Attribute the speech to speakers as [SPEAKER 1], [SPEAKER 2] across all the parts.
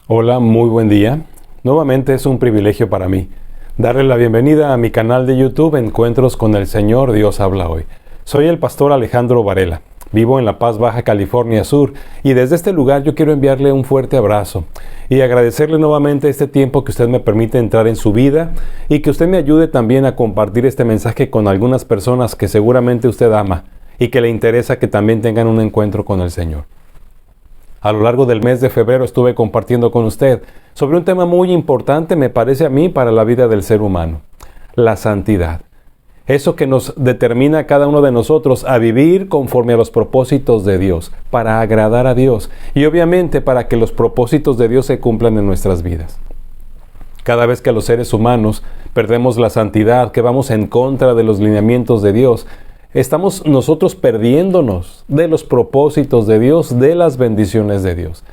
[SPEAKER 1] Hola, muy buen día. Nuevamente es un privilegio para mí darle la bienvenida a mi canal de YouTube Encuentros con el Señor Dios habla hoy. Soy el pastor Alejandro Varela. Vivo en La Paz, Baja California Sur, y desde este lugar yo quiero enviarle un fuerte abrazo y agradecerle nuevamente este tiempo que usted me permite entrar en su vida y que usted me ayude también a compartir este mensaje con algunas personas que seguramente usted ama y que le interesa que también tengan un encuentro con el Señor. A lo largo del mes de febrero estuve compartiendo con usted sobre un tema muy importante, me parece a mí, para la vida del ser humano: la santidad. Eso que nos determina a cada uno de nosotros a vivir conforme a los propósitos de Dios, para agradar a Dios y obviamente para que los propósitos de Dios se cumplan en nuestras vidas. Cada vez que los seres humanos perdemos la santidad, que vamos en contra de los lineamientos de Dios, estamos nosotros perdiéndonos de los propósitos de Dios, de las bendiciones de Dios.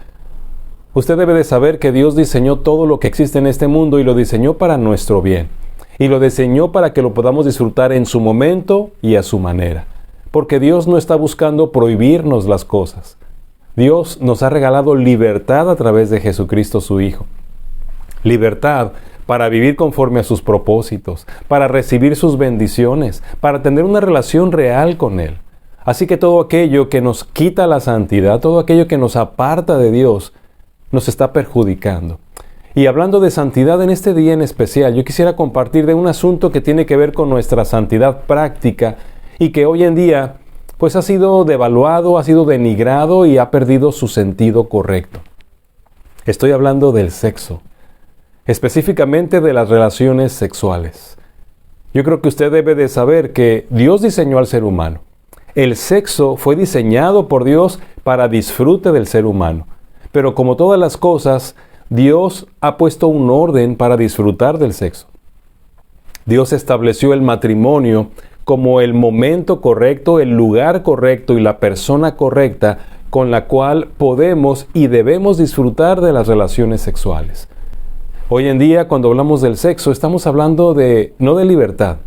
[SPEAKER 1] Usted debe de saber que Dios diseñó todo lo que existe en este mundo y lo diseñó para nuestro bien. Y lo diseñó para que lo podamos disfrutar en su momento y a su manera. Porque Dios no está buscando prohibirnos las cosas. Dios nos ha regalado libertad a través de Jesucristo su Hijo. Libertad para vivir conforme a sus propósitos, para recibir sus bendiciones, para tener una relación real con Él. Así que todo aquello que nos quita la santidad, todo aquello que nos aparta de Dios, nos está perjudicando. Y hablando de santidad en este día en especial, yo quisiera compartir de un asunto que tiene que ver con nuestra santidad práctica y que hoy en día pues ha sido devaluado, ha sido denigrado y ha perdido su sentido correcto. Estoy hablando del sexo, específicamente de las relaciones sexuales. Yo creo que usted debe de saber que Dios diseñó al ser humano. El sexo fue diseñado por Dios para disfrute del ser humano. Pero como todas las cosas, Dios ha puesto un orden para disfrutar del sexo. Dios estableció el matrimonio como el momento correcto, el lugar correcto y la persona correcta con la cual podemos y debemos disfrutar de las relaciones sexuales. Hoy en día, cuando hablamos del sexo, estamos hablando no de libertad,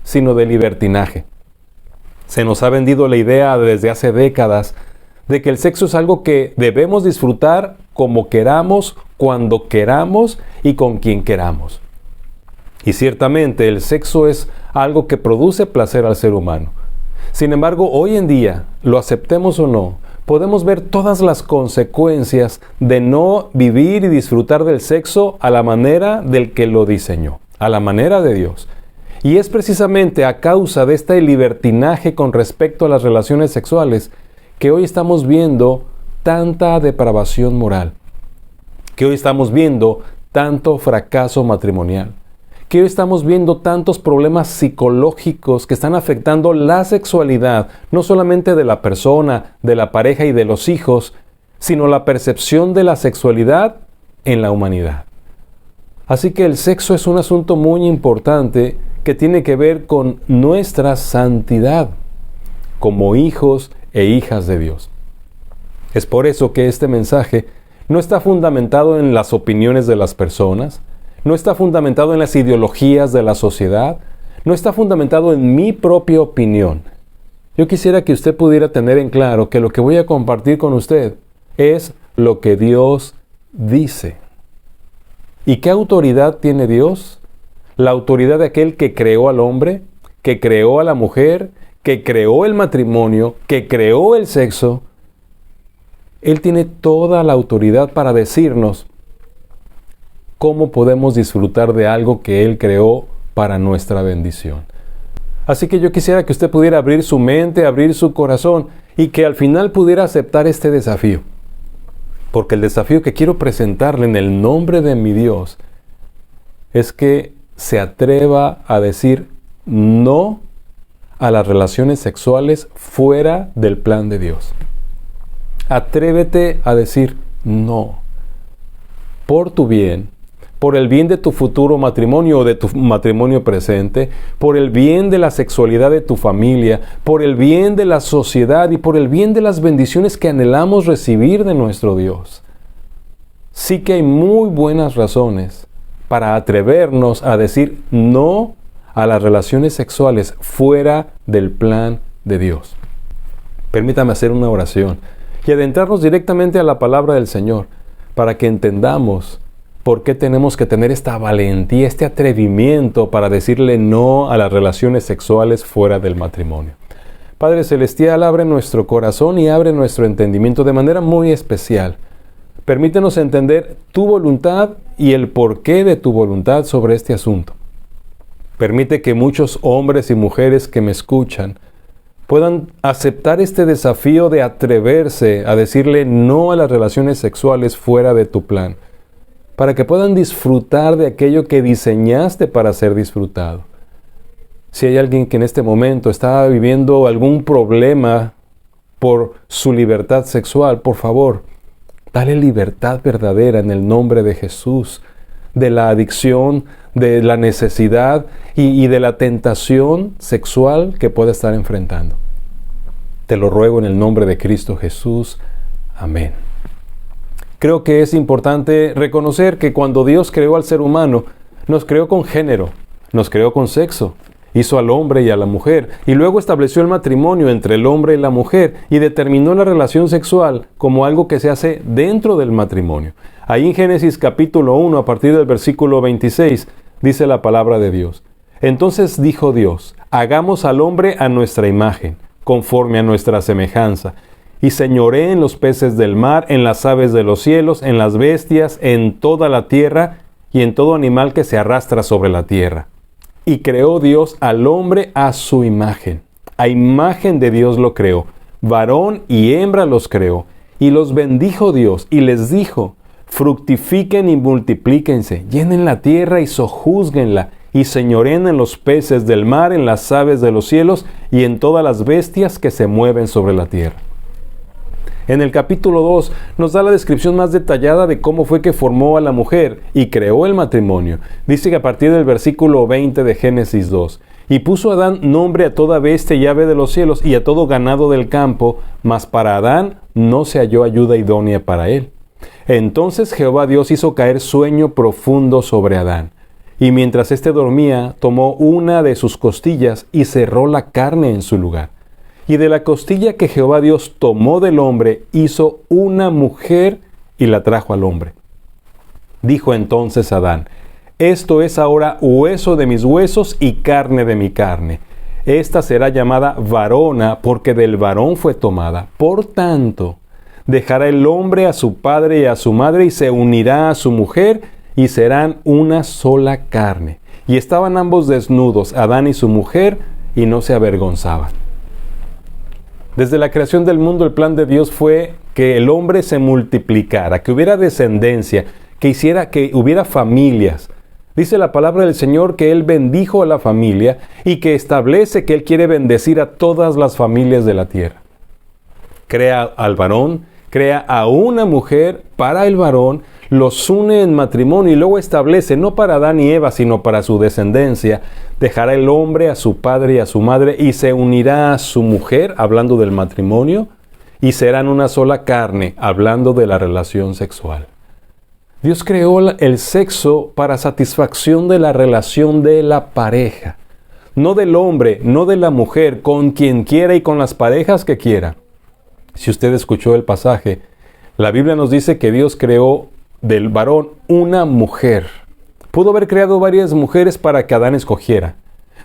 [SPEAKER 1] sino de libertinaje. Se nos ha vendido la idea desde hace décadas de que el sexo es algo que debemos disfrutar como queramos, cuando queramos y con quien queramos. Y ciertamente el sexo es algo que produce placer al ser humano. Sin embargo, hoy en día, lo aceptemos o no, podemos ver todas las consecuencias de no vivir y disfrutar del sexo a la manera del que lo diseñó, a la manera de Dios. Y es precisamente a causa de este libertinaje con respecto a las relaciones sexuales que hoy estamos viendo tanta depravación moral, que hoy estamos viendo tanto fracaso matrimonial, que hoy estamos viendo tantos problemas psicológicos que están afectando la sexualidad, no solamente de la persona, de la pareja y de los hijos, sino la percepción de la sexualidad en la humanidad. Así que el sexo es un asunto muy importante que tiene que ver con nuestra santidad como hijos e hijas de Dios. Es por eso que este mensaje no está fundamentado en las opiniones de las personas, no está fundamentado en las ideologías de la sociedad, no está fundamentado en mi propia opinión. Yo quisiera que usted pudiera tener en claro que lo que voy a compartir con usted es lo que Dios dice. ¿Y qué autoridad tiene Dios? La autoridad de aquel que creó al hombre, que creó a la mujer, que creó el matrimonio, que creó el sexo. Él tiene toda la autoridad para decirnos cómo podemos disfrutar de algo que Él creó para nuestra bendición. Así que yo quisiera que usted pudiera abrir su mente, abrir su corazón y que al final pudiera aceptar este desafío. Porque el desafío que quiero presentarle en el nombre de mi Dios es que se atreva a decir no a las relaciones sexuales fuera del plan de Dios. Atrévete a decir no, por tu bien, por el bien de tu futuro matrimonio o de tu matrimonio presente, por el bien de la sexualidad de tu familia, por el bien de la sociedad y por el bien de las bendiciones que anhelamos recibir de nuestro Dios. Sí que hay muy buenas razones para atrevernos a decir no a las relaciones sexuales fuera del plan de Dios. Permítame hacer una oración y adentrarnos directamente a la palabra del Señor, para que entendamos por qué tenemos que tener esta valentía, este atrevimiento para decirle no a las relaciones sexuales fuera del matrimonio. Padre Celestial, abre nuestro corazón y abre nuestro entendimiento de manera muy especial. Permítenos entender tu voluntad y el porqué de tu voluntad sobre este asunto. Permite que muchos hombres y mujeres que me escuchan puedan aceptar este desafío de atreverse a decirle no a las relaciones sexuales fuera de tu plan, para que puedan disfrutar de aquello que diseñaste para ser disfrutado. Si hay alguien que en este momento está viviendo algún problema por su libertad sexual, por favor, dale libertad verdadera en el nombre de Jesús, de la adicción, de la necesidad y de la tentación sexual que pueda estar enfrentando. Te lo ruego en el nombre de Cristo Jesús. Amén. Creo que es importante reconocer que cuando Dios creó al ser humano, nos creó con género, nos creó con sexo, hizo al hombre y a la mujer, y luego estableció el matrimonio entre el hombre y la mujer, y determinó la relación sexual como algo que se hace dentro del matrimonio. Ahí en Génesis capítulo 1, a partir del versículo 26, dice la palabra de Dios. Entonces dijo Dios, hagamos al hombre a nuestra imagen, conforme a nuestra semejanza, y señoree en los peces del mar, en las aves de los cielos, en las bestias, en toda la tierra, y en todo animal que se arrastra sobre la tierra. Y creó Dios al hombre a su imagen. A imagen de Dios lo creó. Varón y hembra los creó. Y los bendijo Dios y les dijo, fructifiquen y multiplíquense, llenen la tierra y sojúzguenla, y señoreen en los peces del mar, en las aves de los cielos, y en todas las bestias que se mueven sobre la tierra. En el capítulo 2 nos da la descripción más detallada de cómo fue que formó a la mujer y creó el matrimonio. Dice que a partir del versículo 20 de Génesis 2, y puso Adán nombre a toda bestia y ave de los cielos y a todo ganado del campo, mas para Adán no se halló ayuda idónea para él. Entonces Jehová Dios hizo caer sueño profundo sobre Adán, y mientras éste dormía, tomó una de sus costillas y cerró la carne en su lugar. Y de la costilla que Jehová Dios tomó del hombre, hizo una mujer y la trajo al hombre. Dijo entonces Adán, esto es ahora hueso de mis huesos y carne de mi carne. Esta será llamada varona, porque del varón fue tomada. Por tanto, dejará el hombre a su padre y a su madre, y se unirá a su mujer, y serán una sola carne. Y estaban ambos desnudos, Adán y su mujer, y no se avergonzaban. Desde la creación del mundo, el plan de Dios fue que el hombre se multiplicara, que hubiera descendencia, que hubiera familias. Dice la palabra del Señor que Él bendijo a la familia y que establece que Él quiere bendecir a todas las familias de la tierra. Crea al varón, crea a una mujer para el varón, los une en matrimonio y luego establece, no para Adán y Eva, sino para su descendencia, dejará el hombre a su padre y a su madre y se unirá a su mujer, hablando del matrimonio, y serán una sola carne, hablando de la relación sexual. Dios creó el sexo para satisfacción de la relación de la pareja, no del hombre, no de la mujer, con quien quiera y con las parejas que quiera. Si usted escuchó el pasaje, la Biblia nos dice que Dios creó del varón una mujer. Pudo haber creado varias mujeres para que Adán escogiera.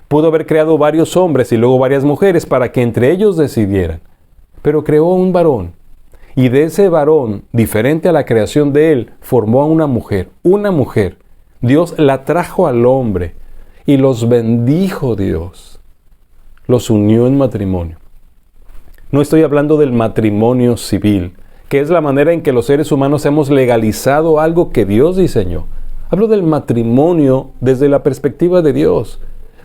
[SPEAKER 1] Pudo haber creado varios hombres y luego varias mujeres para que entre ellos decidieran. Pero creó un varón. Y de ese varón, diferente a la creación de él, formó a una mujer. Una mujer. Dios la trajo al hombre y los bendijo Dios. Los unió en matrimonio. No estoy hablando del matrimonio civil, que es la manera en que los seres humanos hemos legalizado algo que Dios diseñó. Hablo del matrimonio desde la perspectiva de Dios.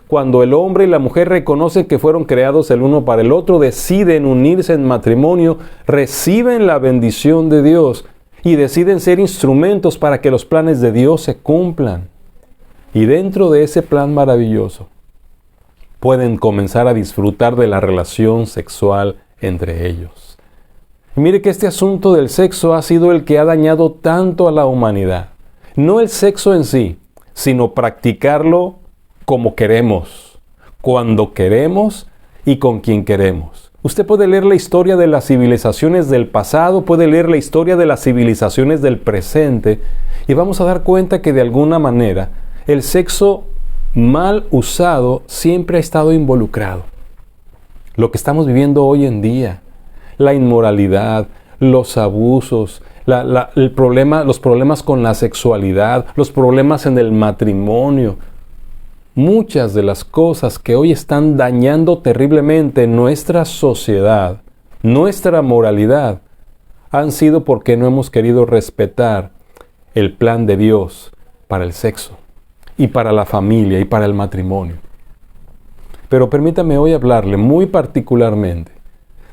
[SPEAKER 1] Cuando el hombre y la mujer reconocen que fueron creados el uno para el otro, deciden unirse en matrimonio, reciben la bendición de Dios y deciden ser instrumentos para que los planes de Dios se cumplan. Y dentro de ese plan maravilloso, pueden comenzar a disfrutar de la relación sexual entre ellos. Y mire que este asunto del sexo ha sido el que ha dañado tanto a la humanidad. No el sexo en sí, sino practicarlo como queremos, cuando queremos y con quien queremos. Usted puede leer la historia de las civilizaciones del pasado, puede leer la historia de las civilizaciones del presente, y vamos a dar cuenta que de alguna manera el sexo mal usado siempre ha estado involucrado. Lo que estamos viviendo hoy en día, la inmoralidad, los abusos, los problemas con la sexualidad, los problemas en el matrimonio, muchas de las cosas que hoy están dañando terriblemente nuestra sociedad, nuestra moralidad, han sido porque no hemos querido respetar el plan de Dios para el sexo y para la familia y para el matrimonio. Pero permítame hoy hablarle muy particularmente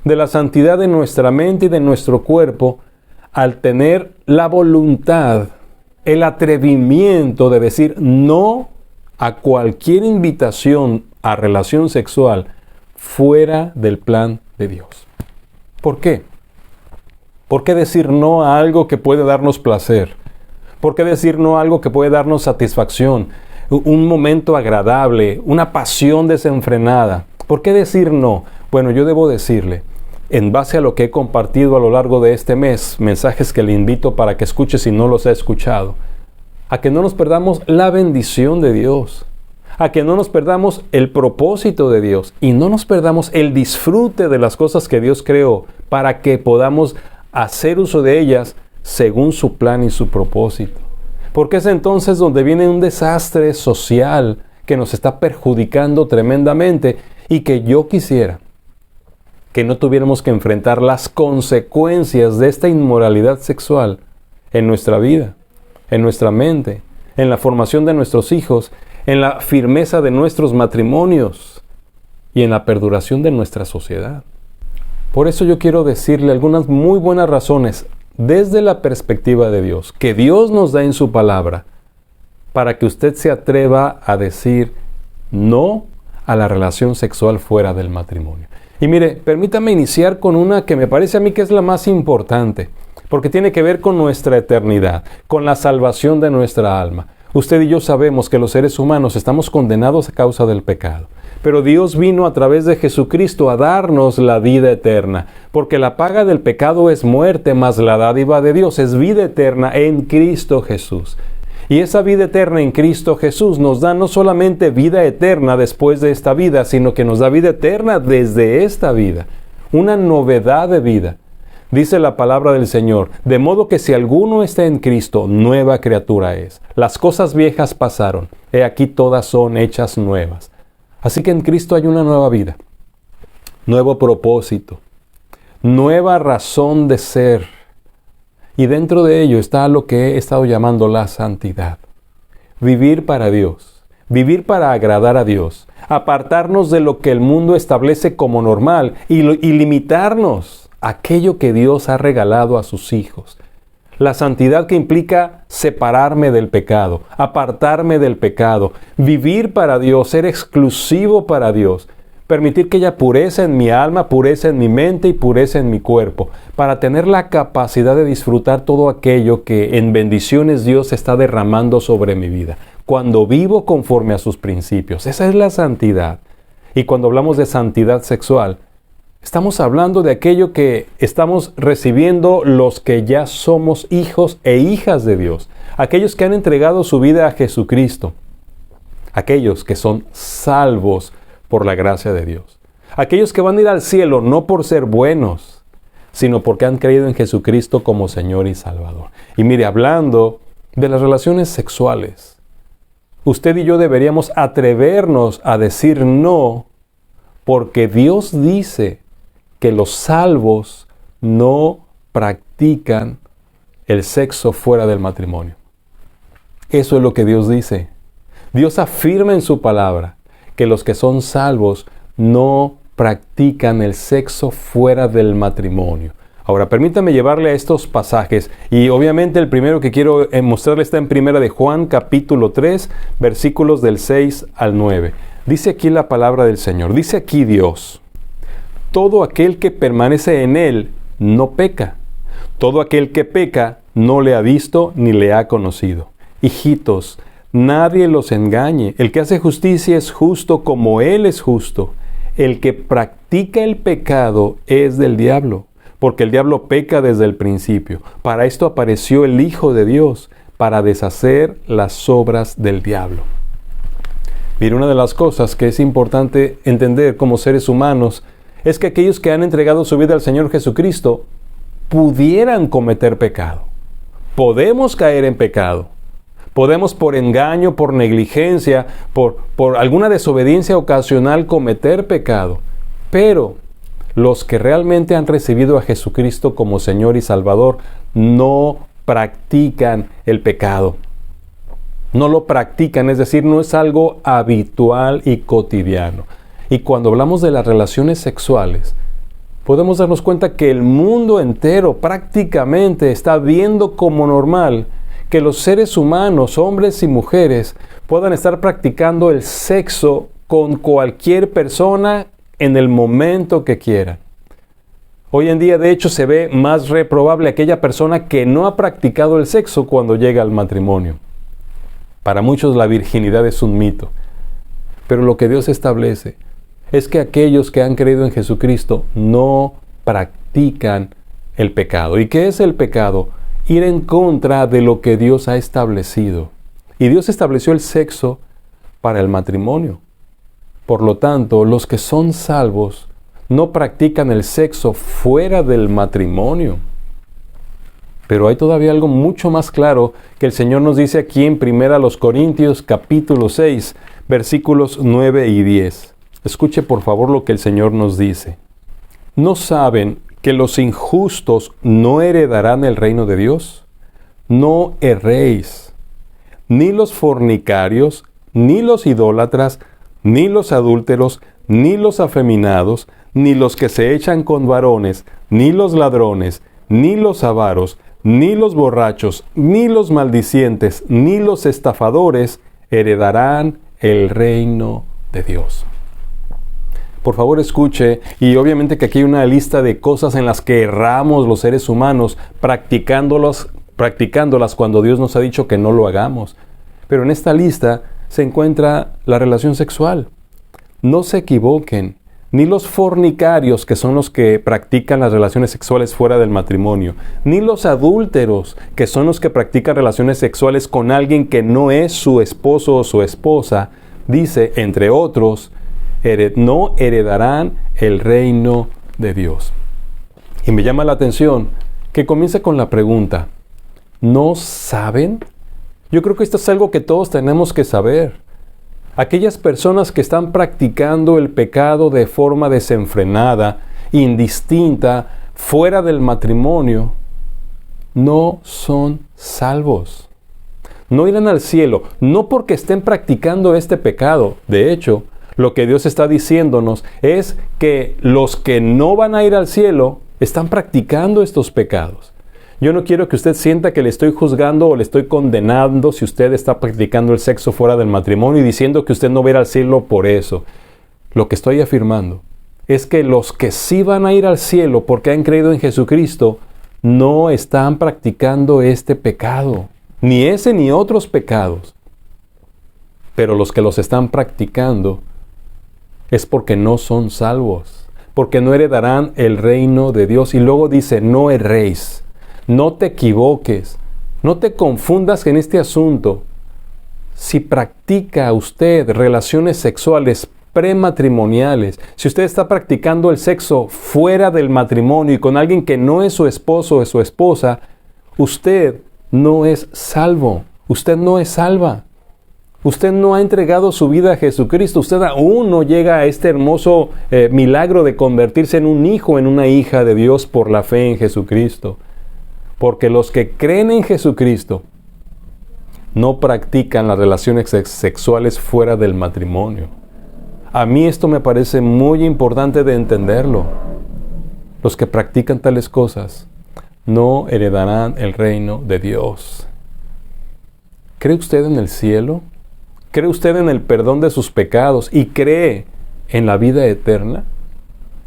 [SPEAKER 1] de la santidad de nuestra mente y de nuestro cuerpo al tener la voluntad, el atrevimiento de decir no a cualquier invitación a relación sexual fuera del plan de Dios. ¿Por qué? ¿Por qué decir no a algo que puede darnos placer? ¿Por qué decir no a algo que puede darnos satisfacción? Un momento agradable, una pasión desenfrenada. ¿Por qué decir no? Bueno, yo debo decirle, en base a lo que he compartido a lo largo de este mes, mensajes que le invito para que escuche si no los ha escuchado, a que no nos perdamos la bendición de Dios, a que no nos perdamos el propósito de Dios y no nos perdamos el disfrute de las cosas que Dios creó para que podamos hacer uso de ellas según su plan y su propósito. Porque es entonces donde viene un desastre social que nos está perjudicando tremendamente y que yo quisiera que no tuviéramos que enfrentar las consecuencias de esta inmoralidad sexual en nuestra vida, en nuestra mente, en la formación de nuestros hijos, en la firmeza de nuestros matrimonios y en la perduración de nuestra sociedad. Por eso yo quiero decirle algunas muy buenas razones desde la perspectiva de Dios, que Dios nos da en su palabra, para que usted se atreva a decir no a la relación sexual fuera del matrimonio. Y mire, permítame iniciar con una que me parece a mí que es la más importante, porque tiene que ver con nuestra eternidad, con la salvación de nuestra alma. Usted y yo sabemos que los seres humanos estamos condenados a causa del pecado, pero Dios vino a través de Jesucristo a darnos la vida eterna, porque la paga del pecado es muerte, mas la dádiva de Dios es vida eterna en Cristo Jesús. Y esa vida eterna en Cristo Jesús nos da no solamente vida eterna después de esta vida, sino que nos da vida eterna desde esta vida, una novedad de vida. Dice la palabra del Señor, de modo que si alguno está en Cristo, nueva criatura es. Las cosas viejas pasaron, he aquí todas son hechas nuevas. Así que en Cristo hay una nueva vida, nuevo propósito, nueva razón de ser. Y dentro de ello está lo que he estado llamando la santidad. Vivir para Dios, vivir para agradar a Dios, apartarnos de lo que el mundo establece como normal y limitarnos a aquello que Dios ha regalado a sus hijos. La santidad que implica separarme del pecado, apartarme del pecado, vivir para Dios, ser exclusivo para Dios. Permitir que haya pureza en mi alma, pureza en mi mente y pureza en mi cuerpo, para tener la capacidad de disfrutar todo aquello que en bendiciones Dios está derramando sobre mi vida, cuando vivo conforme a sus principios. Esa es la santidad. Y cuando hablamos de santidad sexual, estamos hablando de aquello que estamos recibiendo los que ya somos hijos e hijas de Dios, aquellos que han entregado su vida a Jesucristo, aquellos que son salvos por la gracia de Dios. Aquellos que van a ir al cielo no por ser buenos, sino porque han creído en Jesucristo como Señor y Salvador. Y mire, hablando de las relaciones sexuales, usted y yo deberíamos atrevernos a decir no, porque Dios dice que los salvos no practican el sexo fuera del matrimonio. Eso es lo que Dios dice. Dios afirma en su palabra que los que son salvos no practican el sexo fuera del matrimonio. Ahora, permítame llevarle a estos pasajes, y obviamente el primero que quiero mostrarle está en 1 de Juan, capítulo 3, versículos del 6 al 9. Dice aquí la palabra del Señor, dice aquí Dios: todo aquel que permanece en Él no peca. Todo aquel que peca no le ha visto ni le ha conocido. Hijitos, nadie los engañe. El que hace justicia es justo como Él es justo. El que practica practica el pecado es del diablo, porque el diablo peca desde el principio. Para esto apareció el Hijo de Dios, para deshacer las obras del diablo. Mira, una de las cosas que es importante entender como seres humanos es que aquellos que han entregado su vida al Señor Jesucristo pudieran cometer pecado. Podemos caer en pecado. Podemos por engaño, por negligencia, por alguna desobediencia ocasional cometer pecado. Pero los que realmente han recibido a Jesucristo como Señor y Salvador no practican el pecado. No lo practican, es decir, no es algo habitual y cotidiano. Y cuando hablamos de las relaciones sexuales, podemos darnos cuenta que el mundo entero prácticamente está viendo como normal que los seres humanos, hombres y mujeres, puedan estar practicando el sexo con cualquier persona en el momento que quieran. Hoy en día, de hecho, se ve más reprobable aquella persona que no ha practicado el sexo cuando llega al matrimonio. Para muchos la virginidad es un mito, pero lo que Dios establece es que aquellos que han creído en Jesucristo no practican el pecado. ¿Y qué es el pecado? Ir en contra de lo que Dios ha establecido. Y Dios estableció el sexo para el matrimonio. Por lo tanto, los que son salvos no practican el sexo fuera del matrimonio. Pero hay todavía algo mucho más claro que el Señor nos dice aquí en 1 Corintios capítulo 6, versículos 9 y 10. Escuche por favor lo que el Señor nos dice. ¿No saben que los injustos no heredarán el reino de Dios? No erréis. Ni los fornicarios, ni los idólatras, ni los adúlteros, ni los afeminados, ni los que se echan con varones, ni los ladrones, ni los avaros, ni los borrachos, ni los maldicientes, ni los estafadores heredarán el reino de Dios. Por favor escuche, y obviamente que aquí hay una lista de cosas en las que erramos los seres humanos practicándolas cuando Dios nos ha dicho que no lo hagamos. Pero en esta lista se encuentra la relación sexual. No se equivoquen, ni los fornicarios, que son los que practican las relaciones sexuales fuera del matrimonio, ni los adúlteros, que son los que practican relaciones sexuales con alguien que no es su esposo o su esposa, dice, entre otros, no heredarán el reino de Dios. Y me llama la atención que comience con la pregunta, ¿no saben? Yo creo que esto es algo que todos tenemos que saber. Aquellas personas que están practicando el pecado de forma desenfrenada, indistinta, fuera del matrimonio, no son salvos. No irán al cielo, no porque estén practicando este pecado. De hecho, lo que Dios está diciéndonos es que los que no van a ir al cielo están practicando estos pecados. Yo no quiero que usted sienta que le estoy juzgando o le estoy condenando si usted está practicando el sexo fuera del matrimonio y diciendo que usted no va a ir al cielo por eso. Lo que estoy afirmando es que los que sí van a ir al cielo porque han creído en Jesucristo no están practicando este pecado, ni ese ni otros pecados. Pero los que los están practicando es porque no son salvos, porque no heredarán el reino de Dios. Y luego dice, no erréis. No te equivoques, no te confundas en este asunto. Si practica usted relaciones sexuales prematrimoniales, si usted está practicando el sexo fuera del matrimonio y con alguien que no es su esposo o su esposa, usted no es salvo, usted no es salva. Usted no ha entregado su vida a Jesucristo, usted aún no llega a este hermoso milagro de convertirse en un hijo, en una hija de Dios por la fe en Jesucristo. Porque los que creen en Jesucristo no practican las relaciones sexuales fuera del matrimonio. A mí esto me parece muy importante de entenderlo. Los que practican tales cosas no heredarán el reino de Dios. ¿Cree usted en el cielo? ¿Cree usted en el perdón de sus pecados y cree en la vida eterna?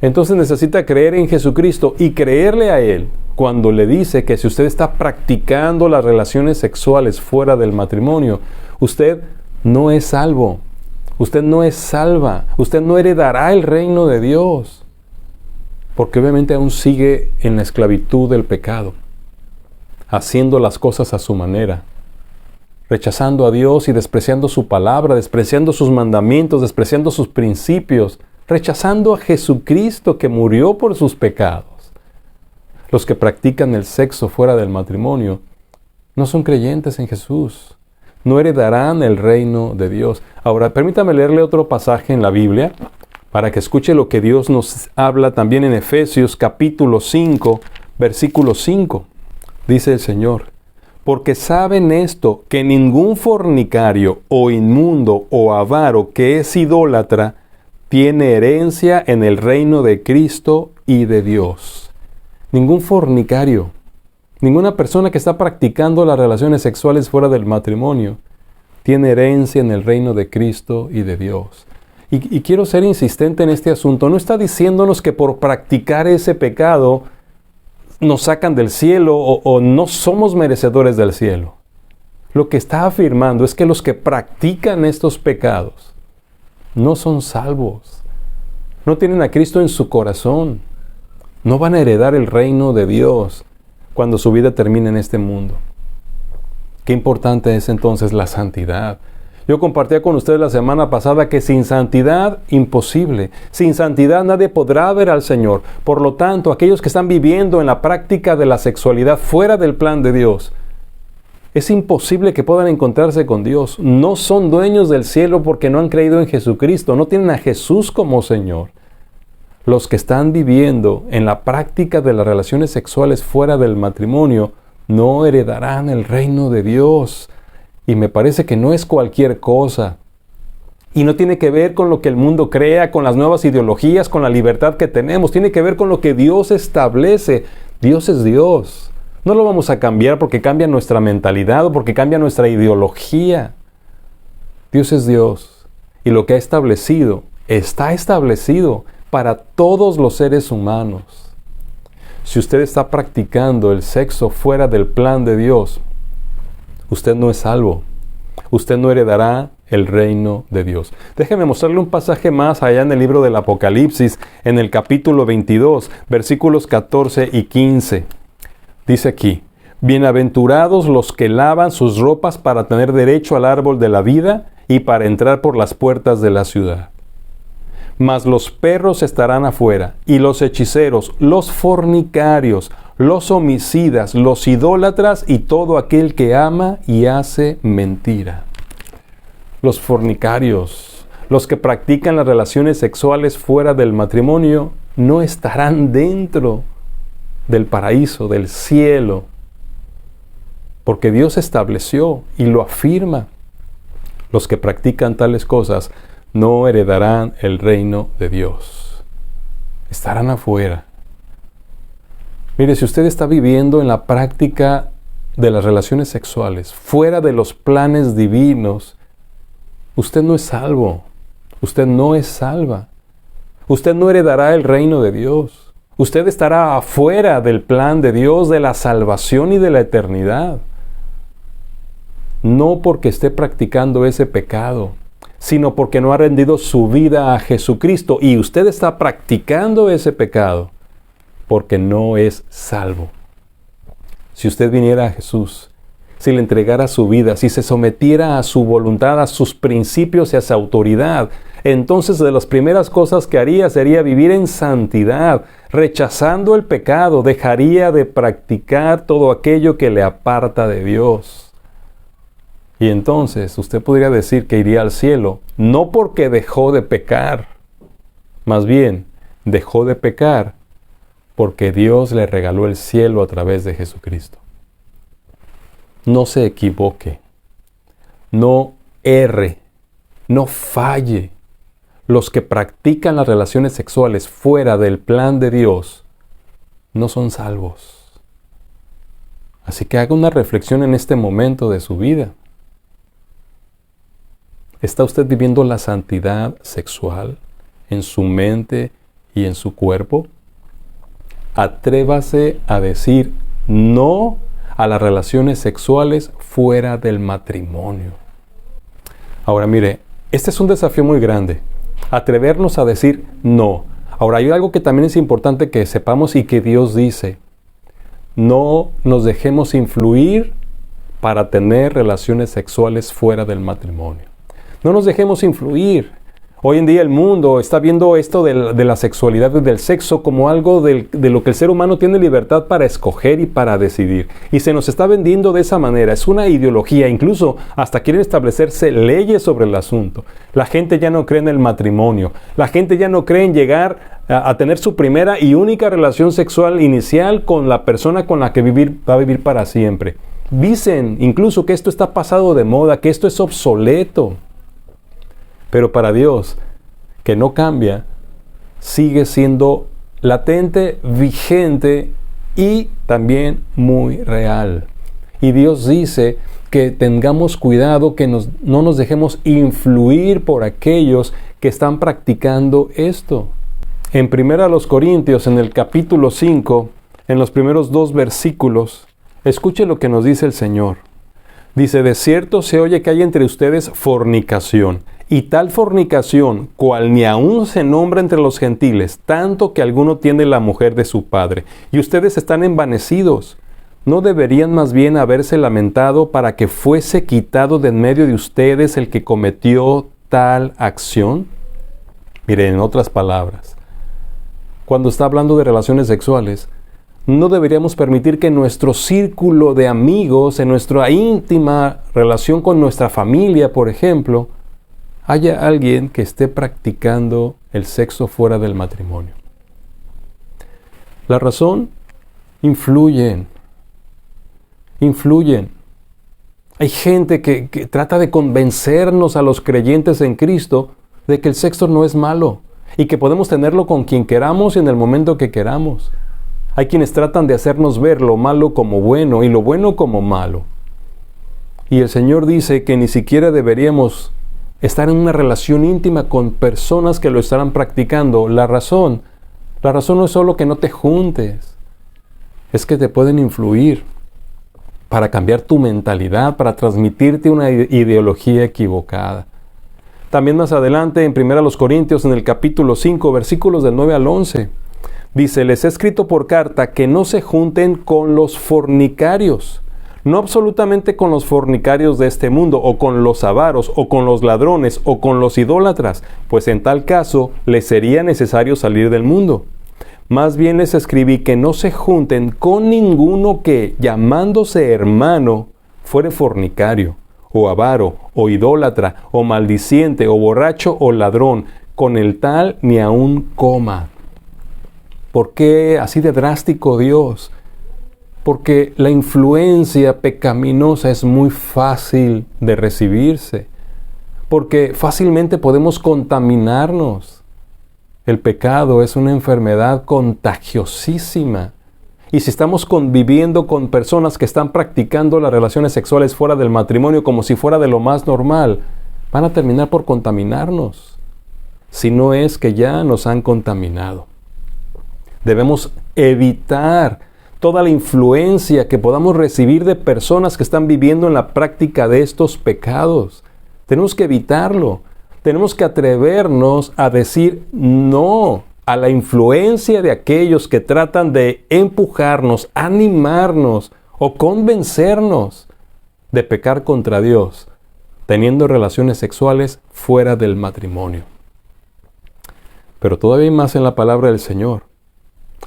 [SPEAKER 1] Entonces necesita creer en Jesucristo y creerle a Él cuando le dice que si usted está practicando las relaciones sexuales fuera del matrimonio, usted no es salvo, usted no es salva, usted no heredará el reino de Dios. porque obviamente aún sigue en la esclavitud del pecado, haciendo las cosas a su manera, rechazando a Dios y despreciando su palabra, despreciando sus mandamientos, despreciando sus principios, rechazando a Jesucristo que murió por sus pecados. Los que practican el sexo fuera del matrimonio no son creyentes en Jesús, no heredarán el reino de Dios. Ahora, permítame leerle otro pasaje en la Biblia para que escuche lo que Dios nos habla también en Efesios capítulo 5, versículo 5. Dice el Señor: porque saben esto, que ningún fornicario o inmundo o avaro que es idólatra tiene herencia en el reino de Cristo y de Dios. Ningún fornicario, ninguna persona que está practicando las relaciones sexuales fuera del matrimonio, tiene herencia en el reino de Cristo y de Dios. Y quiero ser insistente en este asunto. No está diciéndonos que por practicar ese pecado nos sacan del cielo o no somos merecedores del cielo. Lo que está afirmando es que los que practican estos pecados no son salvos. No tienen a Cristo en su corazón. No van a heredar el reino de Dios cuando su vida termine en este mundo. Qué importante es entonces la santidad. Yo compartía con ustedes la semana pasada que sin santidad, imposible. Sin santidad nadie podrá ver al Señor. Por lo tanto, aquellos que están viviendo en la práctica de la sexualidad fuera del plan de Dios, es imposible que puedan encontrarse con Dios. No son dueños del cielo porque no han creído en Jesucristo. No tienen a Jesús como Señor. Los que están viviendo en la práctica de las relaciones sexuales fuera del matrimonio no heredarán el reino de Dios. Y me parece que no es cualquier cosa. Y no tiene que ver con lo que el mundo crea, con las nuevas ideologías, con la libertad que tenemos. Tiene que ver con lo que Dios establece. Dios es Dios. No lo vamos a cambiar porque cambia nuestra mentalidad o porque cambia nuestra ideología. Dios es Dios. Y lo que ha establecido, está establecido para todos los seres humanos. Si usted está practicando el sexo fuera del plan de Dios, usted no es salvo. Usted no heredará el reino de Dios. Déjeme mostrarle un pasaje más allá en el libro del Apocalipsis, en el capítulo 22, versículos 14 y 15. Dice aquí: bienaventurados los que lavan sus ropas para tener derecho al árbol de la vida y para entrar por las puertas de la ciudad. Mas los perros estarán afuera, y los hechiceros, los fornicarios, los homicidas, los idólatras y todo aquel que ama y hace mentira. Los fornicarios, los que practican las relaciones sexuales fuera del matrimonio, no estarán dentro del paraíso, del cielo, porque Dios estableció y lo afirma. Los que practican tales cosas no heredarán el reino de Dios. Estarán afuera. Mire, si usted está viviendo en la práctica de las relaciones sexuales, fuera de los planes divinos, usted no es salvo. Usted no es salva. Usted no heredará el reino de Dios. Usted estará afuera del plan de Dios, de la salvación y de la eternidad. No porque esté practicando ese pecado, sino porque no ha rendido su vida a Jesucristo. Y usted está practicando ese pecado porque no es salvo. Si usted viniera a Jesús, si le entregara su vida, si se sometiera a su voluntad, a sus principios y a su autoridad, entonces de las primeras cosas que haría sería vivir en santidad, rechazando el pecado, dejaría de practicar todo aquello que le aparta de Dios. Y entonces usted podría decir que iría al cielo, no porque dejó de pecar, más bien dejó de pecar porque Dios le regaló el cielo a través de Jesucristo. No se equivoque, no erre, no falle. Los que practican las relaciones sexuales fuera del plan de Dios no son salvos. Así que haga una reflexión en este momento de su vida. ¿Está usted viviendo la santidad sexual en su mente y en su cuerpo? Atrévase a decir no a las relaciones sexuales fuera del matrimonio. Ahora mire, este es un desafío muy grande. Atrevernos a decir no. Ahora, hay algo que también es importante que sepamos y que Dios dice: no nos dejemos influir para tener relaciones sexuales fuera del matrimonio. No nos dejemos influir. Hoy en día el mundo está viendo esto de la sexualidad y del sexo como algo de lo que el ser humano tiene libertad para escoger y para decidir. Y se nos está vendiendo de esa manera. Es una ideología. Incluso hasta quieren establecerse leyes sobre el asunto. La gente ya no cree en el matrimonio. La gente ya no cree en llegar a tener su primera y única relación sexual inicial con la persona con la que va a vivir para siempre. Dicen incluso que esto está pasado de moda, que esto es obsoleto. Pero para Dios, que no cambia, sigue siendo latente, vigente y también muy real. Y Dios dice que tengamos cuidado, que no nos dejemos influir por aquellos que están practicando esto. En 1 Corintios, en el capítulo 5, en los primeros 2 versículos, escuche lo que nos dice el Señor. Dice: de cierto se oye que hay entre ustedes fornicación, y tal fornicación, cual ni aún se nombra entre los gentiles, tanto que alguno tiene la mujer de su padre, y ustedes están envanecidos. ¿No deberían más bien haberse lamentado para que fuese quitado de en medio de ustedes el que cometió tal acción? Miren, en otras palabras, cuando está hablando de relaciones sexuales, no deberíamos permitir que en nuestro círculo de amigos, en nuestra íntima relación con nuestra familia, por ejemplo, haya alguien que esté practicando el sexo fuera del matrimonio. La razón: influyen. Hay gente que trata de convencernos a los creyentes en Cristo de que el sexo no es malo y que podemos tenerlo con quien queramos y en el momento que queramos. Hay quienes tratan de hacernos ver lo malo como bueno y lo bueno como malo. Y el Señor dice que ni siquiera deberíamos estar en una relación íntima con personas que lo estarán practicando. La razón no es solo que no te juntes, es que te pueden influir para cambiar tu mentalidad, para transmitirte una ideología equivocada. También más adelante en 1 Corintios, en el capítulo 5, versículos del 9 al 11, dice: les he escrito por carta que no se junten con los fornicarios, no absolutamente con los fornicarios de este mundo, o con los avaros, o con los ladrones, o con los idólatras, pues en tal caso les sería necesario salir del mundo. Más bien les escribí que no se junten con ninguno que, llamándose hermano, fuere fornicario, o avaro, o idólatra, o maldiciente, o borracho, o ladrón, con el tal ni aun coma. ¿Por qué así de drástico Dios? Porque la influencia pecaminosa es muy fácil de recibirse. Porque fácilmente podemos contaminarnos. El pecado es una enfermedad contagiosísima. Y si estamos conviviendo con personas que están practicando las relaciones sexuales fuera del matrimonio como si fuera de lo más normal, van a terminar por contaminarnos. Si no es que ya nos han contaminado. Debemos evitar toda la influencia que podamos recibir de personas que están viviendo en la práctica de estos pecados. Tenemos que evitarlo. Tenemos que atrevernos a decir no a la influencia de aquellos que tratan de empujarnos, animarnos o convencernos de pecar contra Dios, teniendo relaciones sexuales fuera del matrimonio. Pero todavía hay más en la palabra del Señor.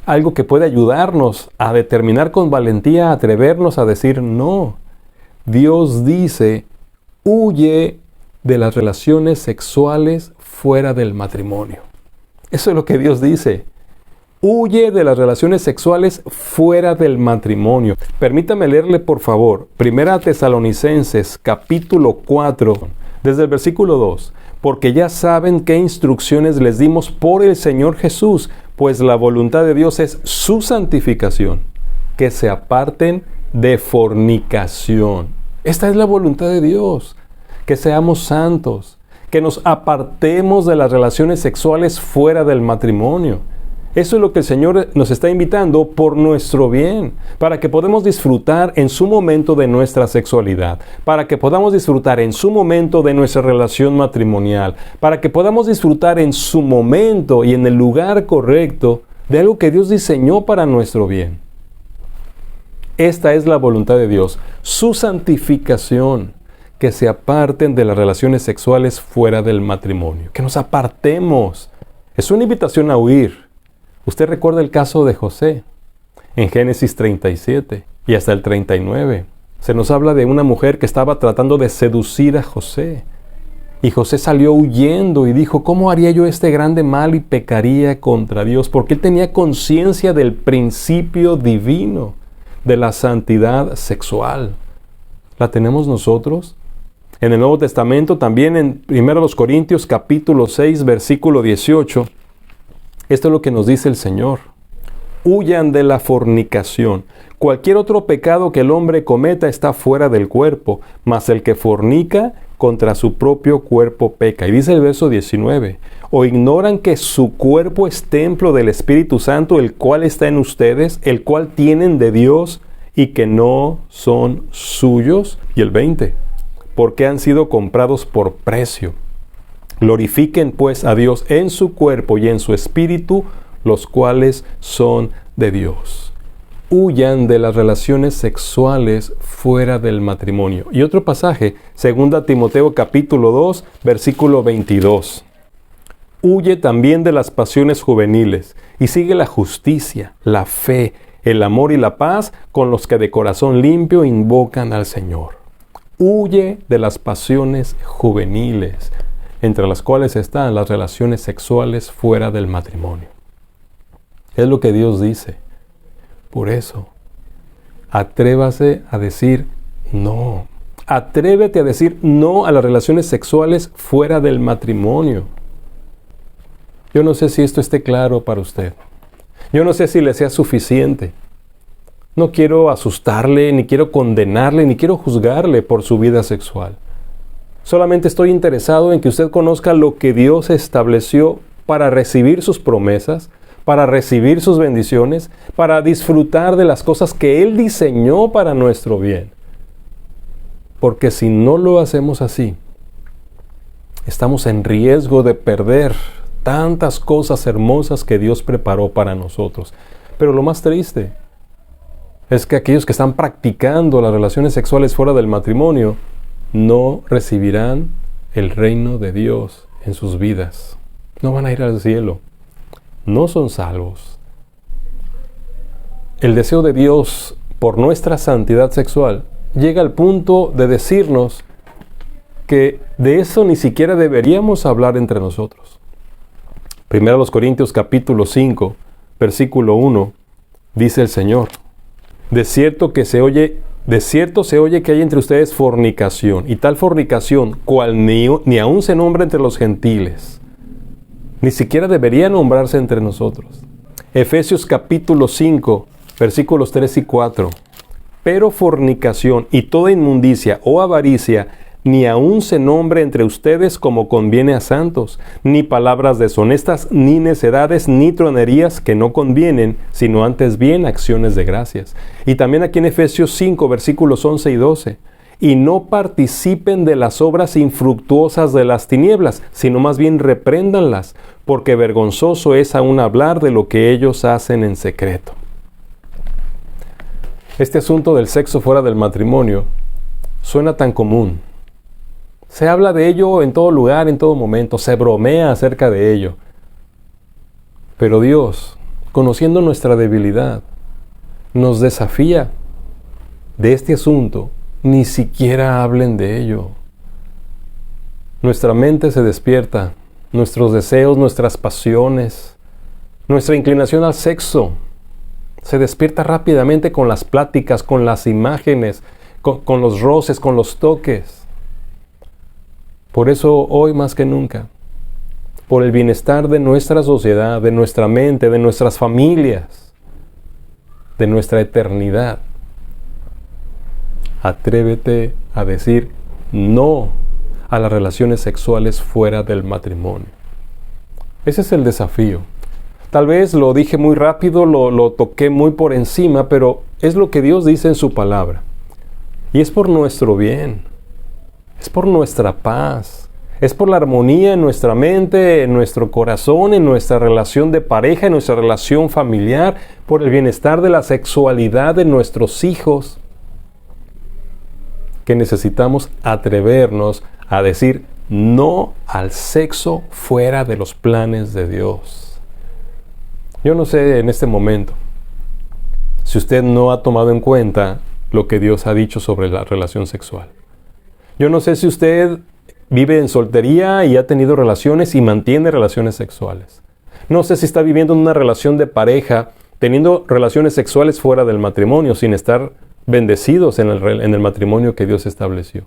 [SPEAKER 1] Algo que puede ayudarnos a determinar con valentía, a atrevernos a decir no. Dios dice: huye de las relaciones sexuales fuera del matrimonio. Eso es lo que Dios dice. Huye de las relaciones sexuales fuera del matrimonio. Permítame leerle, por favor, 1 Tesalonicenses, capítulo 4, desde el versículo 2. Porque ya saben qué instrucciones les dimos por el Señor Jesús, pues la voluntad de Dios es su santificación, que se aparten de fornicación. Esta es la voluntad de Dios, que seamos santos, que nos apartemos de las relaciones sexuales fuera del matrimonio. Eso es lo que el Señor nos está invitando por nuestro bien, para que podamos disfrutar en su momento de nuestra sexualidad, para que podamos disfrutar en su momento de nuestra relación matrimonial, para que podamos disfrutar en su momento y en el lugar correcto de algo que Dios diseñó para nuestro bien. Esta es la voluntad de Dios, su santificación, que se aparten de las relaciones sexuales fuera del matrimonio, que nos apartemos. Es una invitación a huir. Usted recuerda el caso de José en Génesis 37 y hasta el 39. Se nos habla de una mujer que estaba tratando de seducir a José. Y José salió huyendo y dijo, ¿cómo haría yo este grande mal y pecaría contra Dios? Porque él tenía conciencia del principio divino, de la santidad sexual. ¿La tenemos nosotros? En el Nuevo Testamento, también en 1 Corintios capítulo 6, versículo 18, esto es lo que nos dice el Señor. Huyan de la fornicación. Cualquier otro pecado que el hombre cometa está fuera del cuerpo, mas el que fornica contra su propio cuerpo peca. Y dice el verso 19, ¿o ignoran que su cuerpo es templo del Espíritu Santo, el cual está en ustedes, el cual tienen de Dios y que no son suyos? Y el 20, porque han sido comprados por precio. Glorifiquen pues a Dios en su cuerpo y en su espíritu, los cuales son de Dios. Huyan de las relaciones sexuales fuera del matrimonio. Y otro pasaje, 2 Timoteo capítulo 2, versículo 22. Huye también de las pasiones juveniles y sigue la justicia, la fe, el amor y la paz con los que de corazón limpio invocan al Señor. Huye de las pasiones juveniles, entre las cuales están las relaciones sexuales fuera del matrimonio. Es lo que Dios dice. Por eso, atrévase a decir no. Atrévete a decir no a las relaciones sexuales fuera del matrimonio. Yo no sé si esto esté claro para usted. Yo no sé si le sea suficiente. No quiero asustarle, ni quiero condenarle, ni quiero juzgarle por su vida sexual. Solamente estoy interesado en que usted conozca lo que Dios estableció para recibir sus promesas, para recibir sus bendiciones, para disfrutar de las cosas que Él diseñó para nuestro bien. Porque si no lo hacemos así, estamos en riesgo de perder tantas cosas hermosas que Dios preparó para nosotros. Pero lo más triste es que aquellos que están practicando las relaciones sexuales fuera del matrimonio no recibirán el reino de Dios en sus vidas. No van a ir al cielo. No son salvos. El deseo de Dios por nuestra santidad sexual llega al punto de decirnos que de eso ni siquiera deberíamos hablar entre nosotros. 1 Corintios capítulo 5, versículo 1, dice el Señor, de cierto se oye que hay entre ustedes fornicación, y tal fornicación, cual ni aun se nombra entre los gentiles, ni siquiera debería nombrarse entre nosotros. Efesios capítulo 5, versículos 3 y 4. Pero fornicación y toda inmundicia o avaricia, ni aun se nombre entre ustedes como conviene a santos, ni palabras deshonestas, ni necedades, ni tronerías que no convienen, sino antes bien acciones de gracias. Y también aquí en Efesios 5, versículos 11 y 12. Y no participen de las obras infructuosas de las tinieblas, sino más bien repréndanlas, porque vergonzoso es aún hablar de lo que ellos hacen en secreto. Este asunto del sexo fuera del matrimonio suena tan común. Se habla de ello en todo lugar, en todo momento, se bromea acerca de ello. Pero Dios, conociendo nuestra debilidad, nos desafía de este asunto. Ni siquiera hablen de ello. Nuestra mente se despierta, nuestros deseos, nuestras pasiones, nuestra inclinación al sexo se despierta rápidamente con las pláticas, con las imágenes, con los roces, con los toques. Por eso hoy más que nunca, por el bienestar de nuestra sociedad, de nuestra mente, de nuestras familias, de nuestra eternidad, atrévete a decir no a las relaciones sexuales fuera del matrimonio. Ese es el desafío. Tal vez lo dije muy rápido, lo toqué muy por encima, pero es lo que Dios dice en su palabra. Y es por nuestro bien, es por nuestra paz, es por la armonía en nuestra mente, en nuestro corazón, en nuestra relación de pareja, en nuestra relación familiar, por el bienestar de la sexualidad de nuestros hijos, que necesitamos atrevernos a decir no al sexo fuera de los planes de Dios. Yo no sé en este momento si usted no ha tomado en cuenta lo que Dios ha dicho sobre la relación sexual. Yo no sé si usted vive en soltería y ha tenido relaciones y mantiene relaciones sexuales. No sé si está viviendo en una relación de pareja, teniendo relaciones sexuales fuera del matrimonio, sin estar bendecidos en el matrimonio que Dios estableció.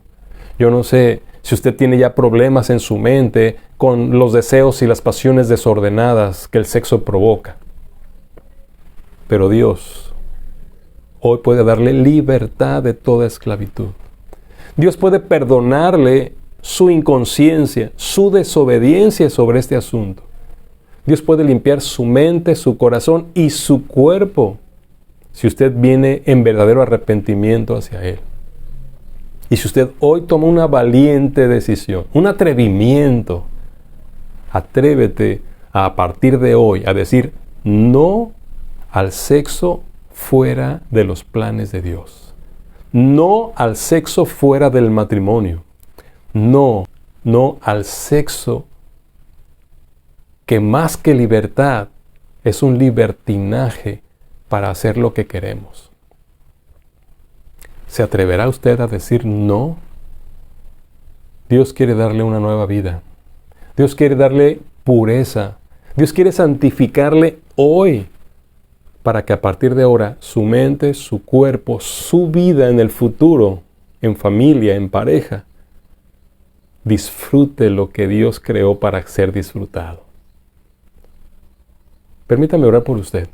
[SPEAKER 1] Yo no sé si usted tiene ya problemas en su mente con los deseos y las pasiones desordenadas que el sexo provoca. Pero Dios hoy puede darle libertad de toda esclavitud. Dios puede perdonarle su inconsciencia, su desobediencia sobre este asunto. Dios puede limpiar su mente, su corazón y su cuerpo si usted viene en verdadero arrepentimiento hacia Él. Y si usted hoy toma una valiente decisión, un atrevimiento, atrévete a partir de hoy a decir no al sexo fuera de los planes de Dios. No al sexo fuera del matrimonio. No al sexo que más que libertad es un libertinaje para hacer lo que queremos. ¿Se atreverá usted a decir no? Dios quiere darle una nueva vida. Dios quiere darle pureza. Dios quiere santificarle hoy, para que a partir de ahora su mente, su cuerpo, su vida en el futuro, en familia, en pareja, disfrute lo que Dios creó para ser disfrutado. Permítame orar por usted.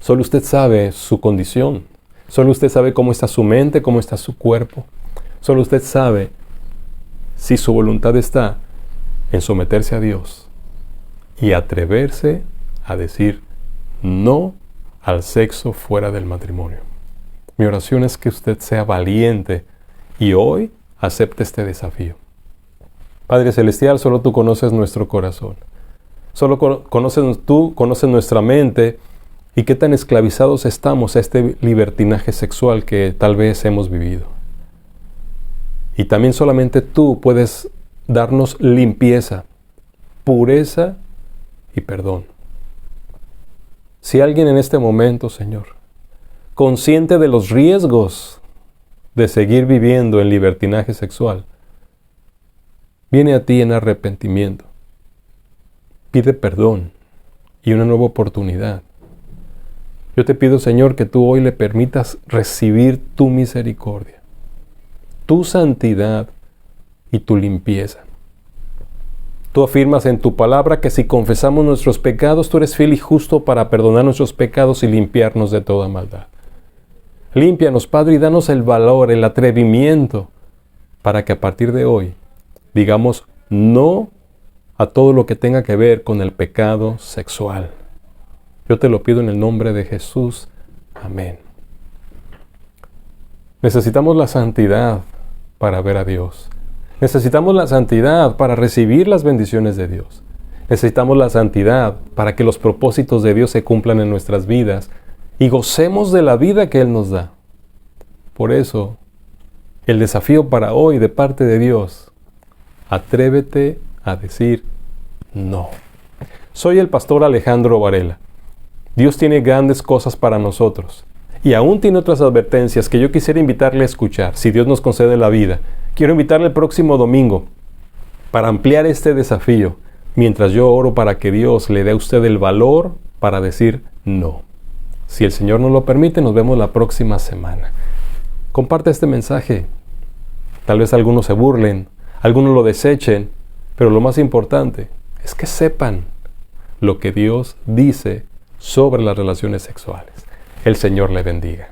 [SPEAKER 1] Solo usted sabe su condición. Solo usted sabe cómo está su mente, cómo está su cuerpo. Solo usted sabe si su voluntad está en someterse a Dios y atreverse a decir no al sexo fuera del matrimonio. Mi oración es que usted sea valiente y hoy acepte este desafío. Padre Celestial, solo tú conoces nuestro corazón. Solo tú conoces nuestra mente y qué tan esclavizados estamos a este libertinaje sexual que tal vez hemos vivido. Y también solamente tú puedes darnos limpieza, pureza y perdón. Si alguien en este momento, Señor, consciente de los riesgos de seguir viviendo en libertinaje sexual, viene a ti en arrepentimiento, pide perdón y una nueva oportunidad. Yo te pido, Señor, que tú hoy le permitas recibir tu misericordia, tu santidad y tu limpieza. Tú afirmas en tu palabra que si confesamos nuestros pecados, tú eres fiel y justo para perdonar nuestros pecados y limpiarnos de toda maldad. Límpianos, Padre, y danos el valor, el atrevimiento, para que a partir de hoy digamos no a todo lo que tenga que ver con el pecado sexual. Yo te lo pido en el nombre de Jesús. Amén. Necesitamos la santidad para ver a Dios. Necesitamos la santidad para recibir las bendiciones de Dios. Necesitamos la santidad para que los propósitos de Dios se cumplan en nuestras vidas y gocemos de la vida que Él nos da. Por eso, el desafío para hoy de parte de Dios, atrévete a decir no. Soy el pastor Alejandro Varela. Dios tiene grandes cosas para nosotros y aún tiene otras advertencias que yo quisiera invitarle a escuchar, si Dios nos concede la vida. Quiero invitarle el próximo domingo para ampliar este desafío, mientras yo oro para que Dios le dé a usted el valor para decir no. Si el Señor nos lo permite, nos vemos la próxima semana. Comparte este mensaje. Tal vez algunos se burlen, algunos lo desechen, pero lo más importante es que sepan lo que Dios dice sobre las relaciones sexuales. El Señor le bendiga.